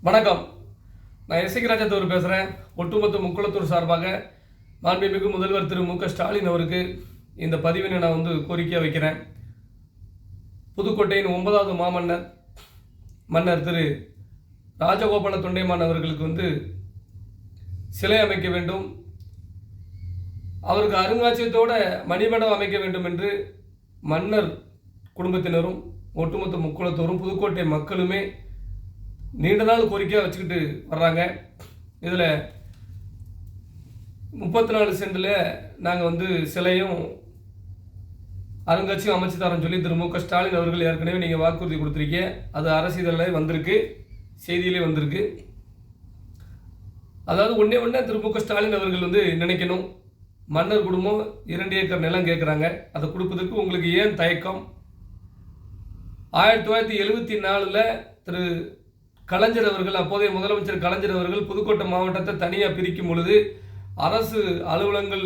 வணக்கம். நான் எஸ்சி ராஜாத்தூர் பேசுகிறேன். ஒட்டுமொத்த முக்குளத்தூர் சார்பாக மாண்புமிகு முதல்வர் திரு மு.க. ஸ்டாலின் அவருக்கு இந்த பதிவினை நான் கோரிக்கையாக வைக்கிறேன். புதுக்கோட்டையின் 9வது மாமன்னர் மன்னர் திரு ராஜகோபால தொண்டைமான் அவர்களுக்கு சிலை அமைக்க வேண்டும், அவருக்கு அருங்காட்சியகத்தோட மணிமண்டபம் அமைக்க வேண்டும் என்று மன்னர் குடும்பத்தினரும் ஒட்டுமொத்த முக்குளத்தூரும் புதுக்கோட்டை மக்களுமே நீண்ட நாள் கோரிக்கையாக வச்சுக்கிட்டு வர்றாங்க. இதில் 34 சென்டில் நாங்கள் சிலையும் அருங்காட்சியும் அமைச்சு தரோன்னு சொல்லி திரு மு.க. ஸ்டாலின் அவர்கள் ஏற்கனவே நீங்கள் வாக்குறுதி கொடுத்துருக்கீங்க. அது அரசிதழில் வந்திருக்கு, செய்தியிலே வந்திருக்கு. அதாவது ஒன்றே திரு மு.க. ஸ்டாலின் அவர்கள் நினைக்கணும், மன்னர் குடும்பம் 2 ஏக்கர் நிலம் கேட்குறாங்க, அதை கொடுப்பதற்கு உங்களுக்கு ஏன் தயக்கம்? 1974 திரு கலைஞர் அவர்கள், அப்போதைய முதலமைச்சர் கலைஞர் அவர்கள் புதுக்கோட்டை மாவட்டத்தை தனியாக பிரிக்கும் பொழுது அரசு அலுவலகங்கள்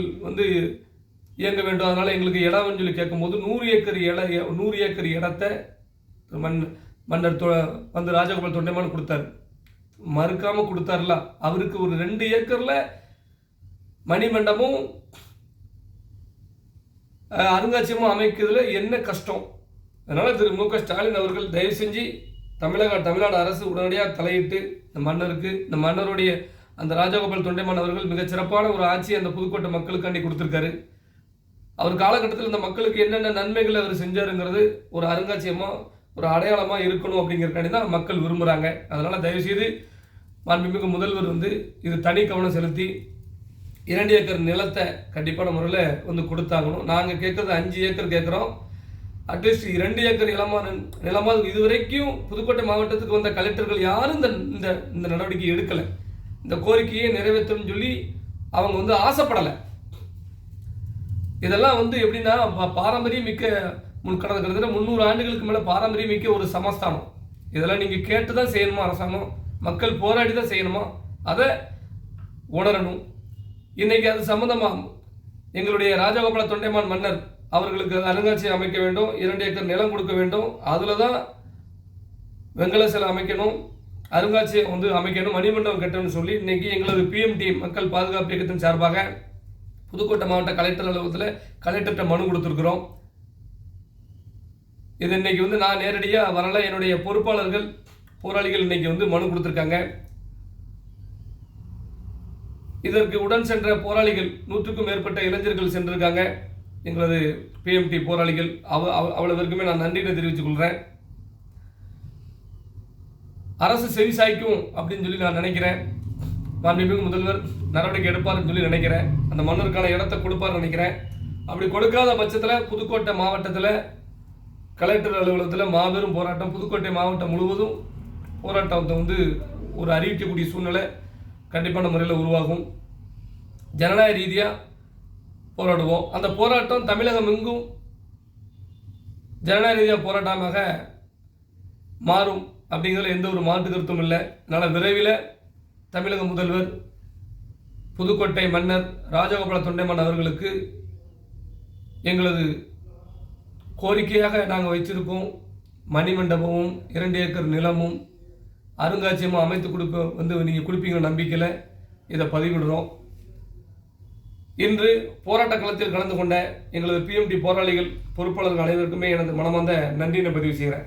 இயங்க வேண்டும், அதனால் எங்களுக்கு இடம் சொல்லி கேட்கும்போது 100 ஏக்கர் இடத்தை மன்னர் ராஜகோபால் தொண்டைமான் கொடுத்தாரு. மறுக்காமல் கொடுத்தாருல. அவருக்கு ஒரு 2 ஏக்கரில் மணிமண்டபமும் அருங்காட்சியகமும் அமைக்கிறதுல என்ன கஷ்டம்? அதனால் திரு மு.க. ஸ்டாலின் அவர்கள் தயவு செஞ்சு தமிழ்நாடு அரசு உடனடியாக தலையிட்டு இந்த மன்னருடைய அந்த ராஜகோபால் தொண்டைமான் அவர்கள் மிகச்சிறப்பான ஒரு ஆட்சியை அந்த புதுக்கோட்டை மக்களுக்காண்டி கொடுத்துருக்காரு. அவர் காலகட்டத்தில் இந்த மக்களுக்கு என்னென்ன நன்மைகளை அவர் செஞ்சாருங்கிறது ஒரு அருங்காட்சியகமாக ஒரு அடையாளமாக இருக்கணும் அப்படிங்கிறக்காண்டி தான் மக்கள் விரும்புகிறாங்க. அதனால் தயவுசெய்து மாண்புமிகு முதல்வர் இது தனி கவனம் செலுத்தி 2 ஏக்கர் நிலத்தை கண்டிப்பான முறையில் கொடுத்தாகணும். நாங்கள் கேட்குறது 5 ஏக்கர் கேட்குறோம். அட்லீஸ்ட் 2 ஏக்கர் நிலமாவது இதுவரைக்கும் புதுக்கோட்டை மாவட்டத்துக்கு வந்த கலெக்டர்கள் யாரும் இந்த நடவடிக்கை எடுக்கலை. இந்த கோரிக்கையை நிறைவேற்றணும்னு சொல்லி அவங்க ஆசைப்படலை. இதெல்லாம் எப்படின்னா பாரம்பரியம் மிக்க கடந்த 300 ஆண்டுகளுக்கு மேலே பாரம்பரியம் மிக்க ஒரு சமஸ்தானம். இதெல்லாம் நீங்கள் கேட்டு தான் செய்யணுமா? அரசாங்கம் மக்கள் போராடி தான் செய்யணுமா? அதை உணரணும். இன்னைக்கு அது சம்பந்தமாக எங்களுடைய ராஜகோபால தொண்டைமான் மன்னர் அவர்களுக்கு அருங்காட்சியகம் அமைக்க வேண்டும், 2 ஏக்கர் நிலம் கொடுக்க வேண்டும், அதில் தான் வெங்கல சிலை அமைக்கணும், அருங்காட்சியகம் அமைக்கணும், மணிமண்டபம் கட்டணும்னு சொல்லி இன்னைக்கு எங்களது PMT மக்கள் பாதுகாப்பு இயக்கத்தின் சார்பாக புதுக்கோட்டை மாவட்ட கலெக்டர் அலுவலகத்தில் கலெக்டர்கிட்ட மனு கொடுத்துருக்குறோம். இது இன்னைக்கு நான் நேரடியாக வரல, என்னுடைய பொறுப்பாளர்கள் போராளிகள் இன்னைக்கு மனு கொடுத்துருக்காங்க. இதற்கு உடன் சென்ற போராளிகள் 100க்கும் மேற்பட்ட இளைஞர்கள் சென்றிருக்காங்க. எங்களது PMT போராளிகள் அவ்வளவு பேருக்குமே நான் நன்றியை தெரிவித்துக் கொள்கிறேன். அரசு செவிசாய்க்கும் அப்படின்னு சொல்லி நான் நினைக்கிறேன். மாண்புமிகு முதல்வர் நடவடிக்கை எடுப்பார்னு சொல்லி நினைக்கிறேன். அந்த மன்னருக்கான இடத்தை கொடுப்பார்னு நினைக்கிறேன். அப்படி கொடுக்காத பட்சத்தில் புதுக்கோட்டை மாவட்டத்தில் கலெக்டர் அலுவலகத்தில் மாபெரும் போராட்டம், புதுக்கோட்டை மாவட்டம் முழுவதும் போராட்டத்தை ஒரு அறிவிக்கக்கூடிய சூழ்நிலை கண்டிப்பான முறையில் உருவாகும். ஜனநாயக ரீதியாக போராடுவோம். அந்த போராட்டம் தமிழகம் எங்கும் ஜனநாயக ரீதியாக போராட்டமாக மாறும் அப்படிங்கிறதுல எந்த ஒரு மாற்று கருத்தும் இல்லை. அதனால் விரைவில் தமிழக முதல்வர் புதுக்கோட்டை மன்னர் ராஜகோபால தொண்டைமான் அவர்களுக்கு எங்களது கோரிக்கையாக நாங்கள் வைத்திருக்கோம் மணிமண்டபமும் 2 ஏக்கர் நிலமும் அருங்காட்சியகமும் அமைத்து கொடுக்க நீங்கள் கொடுப்பீங்க நம்பிக்கையில் இதை பதிவிடுறோம். இன்று போராட்ட களத்தில் கலந்து கொண்ட எங்களது PMT போராளிகள் பொறுப்பாளர்கள் அனைவருக்குமே எனது மனமார்ந்த நன்றியை பதிவு செய்கிறேன்.